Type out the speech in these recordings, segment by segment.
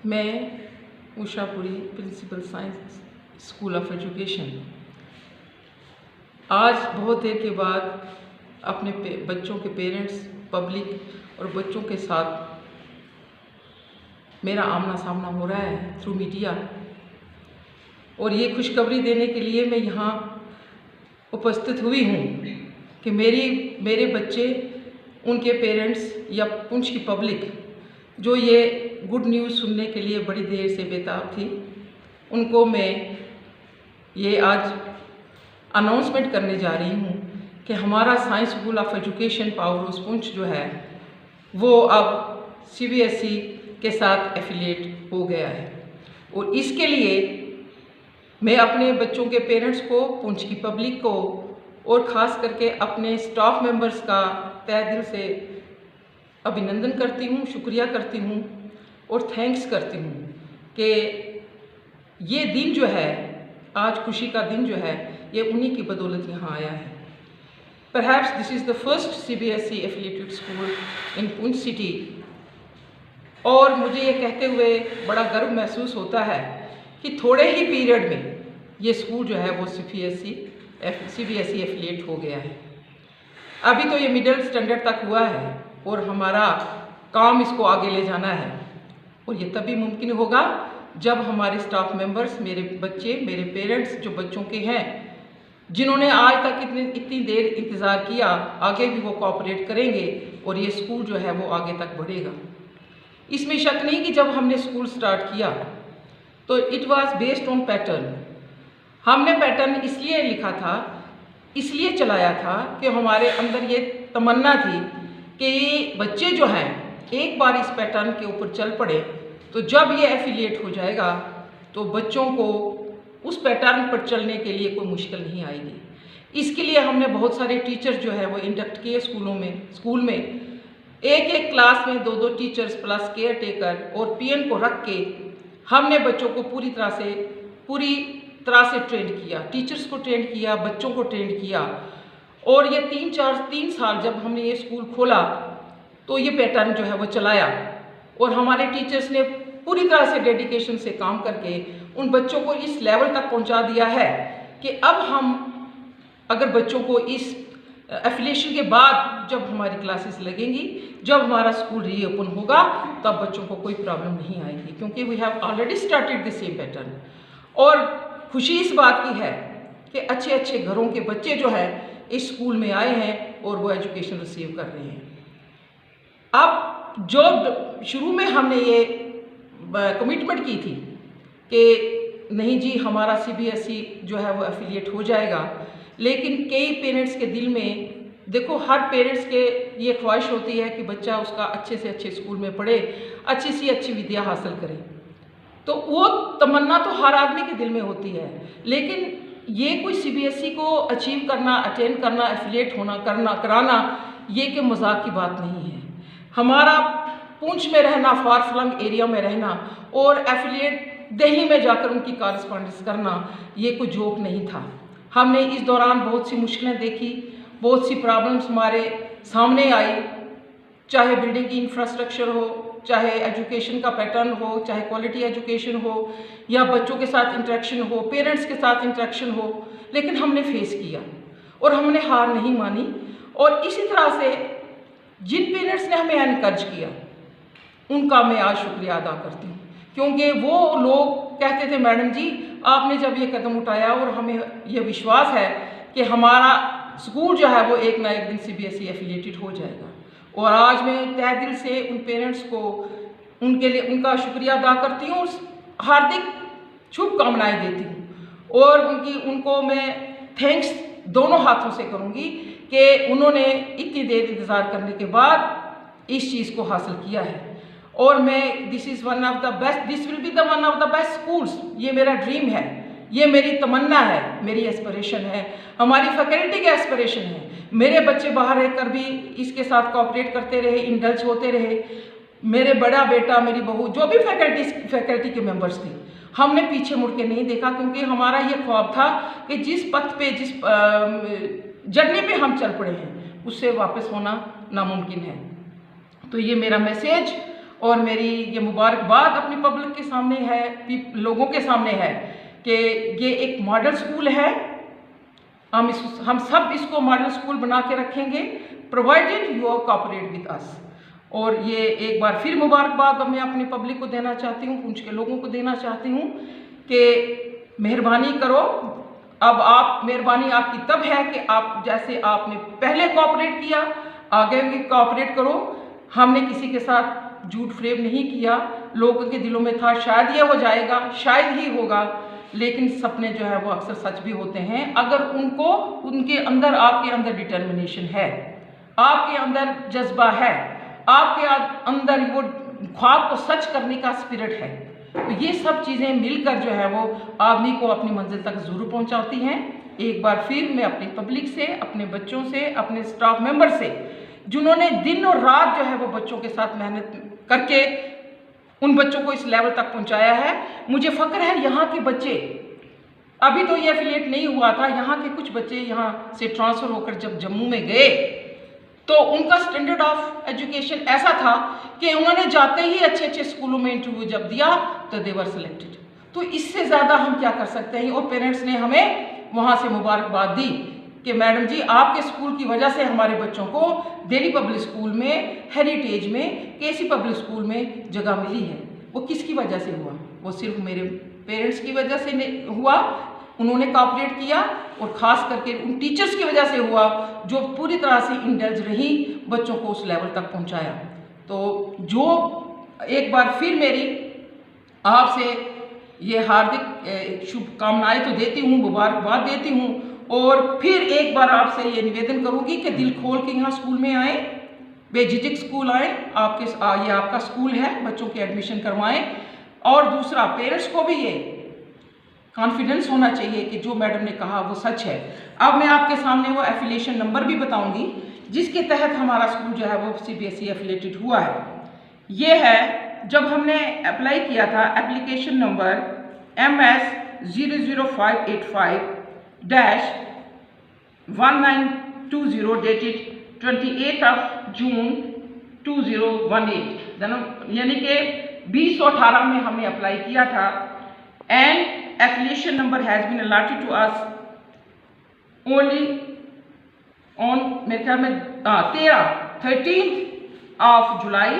मैं Ushapuri principal science school of education आज बहुत देर के बाद अपने बच्चों के पेरेंट्स, पब्लिक और बच्चों के साथ मेरा आमना सामना हो रहा है थ्रू मीडिया। और ये खुशखबरी देने के लिए मैं यहाँ उपस्थित हुई हूँ कि मेरे बच्चे, उनके पेरेंट्स या पुंछ की पब्लिक जो ये गुड न्यूज़ सुनने के लिए बड़ी देर से बेताब थी, उनको मैं ये आज अनाउंसमेंट करने जा रही हूँ कि हमारा science school of education power house Poonch जो है वो अब CBSE के साथ एफिलिएट हो गया है। और इसके लिए मैं अपने बच्चों के पेरेंट्स को, पुंछ की पब्लिक को और ख़ास करके अपने स्टाफ मेंबर्स का तहे दिल से अभिनंदन करती हूँ, शुक्रिया करती हूँ और थैंक्स करती हूँ कि ये दिन जो है, आज खुशी का दिन जो है, ये उन्हीं की बदौलत यहाँ आया है। Perhaps this is the first CBSE affiliated school in Poonch city। और मुझे ये कहते हुए बड़ा गर्व महसूस होता है कि थोड़े ही पीरियड में ये स्कूल जो है वो CBSE एफिलिएट हो गया है। अभी तो ये मिडिल स्टैंडर्ड तक हुआ है और हमारा काम इसको आगे ले जाना है। और ये तभी मुमकिन होगा जब हमारे स्टाफ मेंबर्स, मेरे बच्चे, मेरे पेरेंट्स जो बच्चों के हैं, जिन्होंने आज तक इतनी देर इंतज़ार किया, आगे भी वो कोऑपरेट करेंगे और ये स्कूल जो है वो आगे तक बढ़ेगा। इसमें शक नहीं कि जब हमने स्कूल स्टार्ट किया तो it was based on pattern. हमने पैटर्न इसलिए लिखा था, इसलिए चलाया था कि हमारे अंदर ये तमन्ना थी कि बच्चे जो हैं एक बार इस पैटर्न के ऊपर चल पड़े तो जब ये एफिलिएट हो जाएगा तो बच्चों को उस पैटर्न पर चलने के लिए कोई मुश्किल नहीं आएगी। इसके लिए हमने बहुत सारे टीचर्स जो है वो इंडक्ट किए स्कूल में एक क्लास में 2 टीचर्स प्लस केयर टेकर और PN को रख के हमने बच्चों को पूरी तरह से ट्रेन किया, टीचर्स को ट्रेन किया, बच्चों को ट्रेन किया। और ये 3 साल जब हमने ये स्कूल खोला तो ये पैटर्न जो है वो चलाया और हमारे टीचर्स ने पूरी तरह से डेडिकेशन से काम करके उन बच्चों को इस लेवल तक पहुंचा दिया है कि अब हम अगर बच्चों को इस एफिलिएशन के बाद जब हमारी क्लासेस लगेंगी, जब हमारा स्कूल रीओपन होगा, तब बच्चों को कोई प्रॉब्लम नहीं आएगी, क्योंकि we have already started the same pattern. और खुशी इस बात की है कि अच्छे घरों के बच्चे जो है इस स्कूल में आए हैं और वो एजुकेशन रिसीव कर रहे हैं। अब जो शुरू में हमने ये कमिटमेंट की थी कि नहीं जी हमारा CBSE जो है वो एफिलिएट हो जाएगा, लेकिन कई पेरेंट्स के दिल में, देखो हर पेरेंट्स के ये ख्वाहिश होती है कि बच्चा उसका अच्छे से अच्छे स्कूल में पढ़े, अच्छी से अच्छी विद्या हासिल करे। तो वो तमन्ना तो हर आदमी के दिल में होती है, लेकिन ये कोई CBSE को अचीव करना, अटेंड करना, एफिलिएट होना, कराना ये कि मजाक की बात नहीं है। हमारा पुंछ में रहना, फार फ्लंग एरिया में रहना और एफिलिएट दिल्ली में जाकर उनकी कॉरेस्पॉन्डेंस करना, ये कोई जोक नहीं था। हमने इस दौरान बहुत सी मुश्किलें देखी, बहुत सी प्रॉब्लम्स हमारे सामने आई, चाहे बिल्डिंग की इंफ्रास्ट्रक्चर हो, चाहे एजुकेशन का पैटर्न हो, चाहे क्वालिटी एजुकेशन हो, या बच्चों के साथ इंटरेक्शन हो, पेरेंट्स के साथ इंटरेक्शन हो, लेकिन हमने फेस किया और हमने हार नहीं मानी। और इसी तरह से जिन पेरेंट्स ने हमें एनकरेज किया उनका मैं आज शुक्रिया अदा करती हूँ, क्योंकि वो लोग कहते थे मैडम जी आपने जब ये कदम उठाया और हमें ये विश्वास है कि हमारा स्कूल जो है वो एक ना एक दिन CBSE एफिलिएटेड हो जाएगा। और आज मैं तहे दिल से उन पेरेंट्स को, उनके लिए उनका शुक्रिया अदा करती हूँ, हार्दिक शुभकामनाएं देती हूँ और उनको मैं थैंक्स दोनों हाथों से करूँगी कि उन्होंने इतनी देर इंतज़ार करने के बाद इस चीज़ को हासिल किया है। और मैं this will be the one of the best schools, ये मेरा ड्रीम है, ये मेरी तमन्ना है, मेरी एस्पिरेशन है, हमारी फैकल्टी की एस्पिरेशन है। मेरे बच्चे बाहर रहकर भी इसके साथ कोऑपरेट करते रहे, इंडल्ज होते रहे। मेरे बड़ा बेटा, मेरी बहू, जो भी फैकल्टी के मेंबर्स थे, हमने पीछे मुड़ के नहीं देखा, क्योंकि हमारा ये ख्वाब था कि जिस पथ पे, जिस जर्नी पे हम चल पड़े हैं उससे वापस होना नामुमकिन है। तो ये मेरा मैसेज और मेरी ये मुबारकबाद अपनी पब्लिक के सामने है, लोगों के सामने है कि ये एक मॉडल स्कूल है। हम सब इसको मॉडल स्कूल बना के रखेंगे, provided you cooperate with us. और ये एक बार फिर मुबारकबाद मैं अपनी पब्लिक को देना चाहती हूँ, पूंछ के लोगों को देना चाहती हूँ कि मेहरबानी करो। अब मेहरबानी आपकी तब है कि आप जैसे आपने पहले कोऑपरेट किया, आगे भी कोऑपरेट करो। हमने किसी के साथ झूठ फ्रेब नहीं किया, लोगों के दिलों में था शायद ये हो जाएगा, शायद ही होगा, लेकिन सपने जो है वो अक्सर सच भी होते हैं अगर उनके अंदर आपके अंदर डिटर्मिनेशन है, आपके अंदर जज्बा है, आपके अंदर वो ख्वाब को सच करने का स्पिरिट है। तो ये सब चीज़ें मिलकर जो है वो आदमी को अपनी मंजिल तक ज़रूर पहुंचाती हैं। एक बार फिर मैं अपनी पब्लिक से, अपने बच्चों से, अपने स्टाफ मेंबर से, जिन्होंने दिन और रात जो है वो बच्चों के साथ मेहनत करके उन बच्चों को इस लेवल तक पहुंचाया है, मुझे फ़ख्र है। यहाँ के बच्चे, अभी तो ये एफिलिएट नहीं हुआ था, यहाँ के कुछ बच्चे यहाँ से ट्रांसफ़र होकर जब जम्मू में गए तो उनका स्टैंडर्ड ऑफ एजुकेशन ऐसा था कि उन्होंने जाते ही अच्छे अच्छे स्कूलों में इंटरव्यू जब दिया तो दे वर सिलेक्टेड। तो इससे ज़्यादा हम क्या कर सकते हैं। और पेरेंट्स ने हमें वहाँ से मुबारकबाद दी कि मैडम जी आपके स्कूल की वजह से हमारे बच्चों को दिल्ली पब्लिक स्कूल में, हेरिटेज में, केसी पब्लिक स्कूल में जगह मिली है। वो किसकी वजह से हुआ? वो सिर्फ मेरे पेरेंट्स की वजह से हुआ, उन्होंने कोऑपरेट किया, और ख़ास करके उन टीचर्स की वजह से हुआ जो पूरी तरह से इंडल्ज रही, बच्चों को उस लेवल तक पहुंचाया। तो जो एक बार फिर मेरी आपसे ये हार्दिक शुभकामनाएं तो देती हूँ, मुबारकबाद देती हूँ, और फिर एक बार आपसे ये निवेदन करूँगी कि दिल खोल के यहाँ स्कूल में आएँ, बेझिझक स्कूल आएँ। ये आपका स्कूल है, बच्चों के एडमिशन करवाएँ। और दूसरा, पेरेंट्स को भी ये कॉन्फिडेंस होना चाहिए कि जो मैडम ने कहा वो सच है। अब मैं आपके सामने वो एफिलिएशन नंबर भी बताऊंगी जिसके तहत हमारा स्कूल जो है वो CBSE एफिलेटेड हुआ है। ये है, जब हमने अप्लाई किया था, एप्लीकेशन नंबर MS 00585-1920 डेटेड 28 जून 2018, यानी कि 2018 में हमने अप्लाई किया था। And affiliation number has been allotted to us only on मेरे ख्याल में 13th of July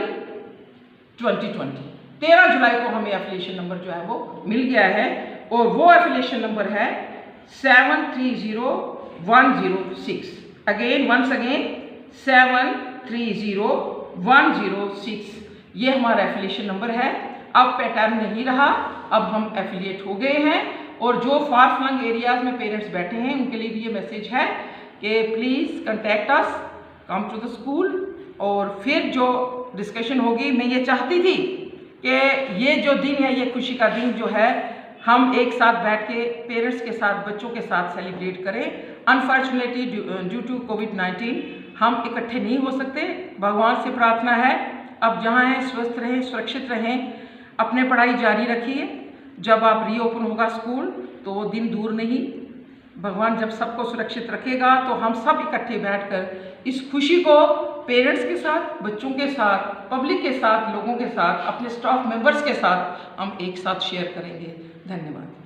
2020। 13 जुलाई को हमें एफिलिएशन नंबर जो है वो मिल गया है, और वो एफिलिएशन नंबर है 730106। वंस अगेन 730106, ये हमारा एफिलिएशन नंबर है। अब पैटर्न नहीं रहा, अब हम एफिलिएट हो गए हैं। और जो फार फ्लंग एरियाज में पेरेंट्स बैठे हैं उनके लिए भी ये मैसेज है कि please contact us, come to the school. और फिर जो डिस्कशन होगी, मैं ये चाहती थी कि ये जो दिन है, ये खुशी का दिन जो है, हम एक साथ बैठ के पेरेंट्स के साथ, बच्चों के साथ सेलिब्रेट करें। अनफॉर्चुनेटली ड्यू टू कोविड-19 हम इकट्ठे नहीं हो सकते। भगवान से प्रार्थना है अब जहाँ हैं स्वस्थ रहें, सुरक्षित रहें, अपने पढ़ाई जारी रखिए। जब आप रीओपन होगा स्कूल तो वो दिन दूर नहीं। भगवान जब सबको सुरक्षित रखेगा तो हम सब इकट्ठे बैठकर इस खुशी को पेरेंट्स के साथ, बच्चों के साथ, पब्लिक के साथ, लोगों के साथ, अपने स्टाफ मेंबर्स के साथ हम एक साथ शेयर करेंगे। धन्यवाद।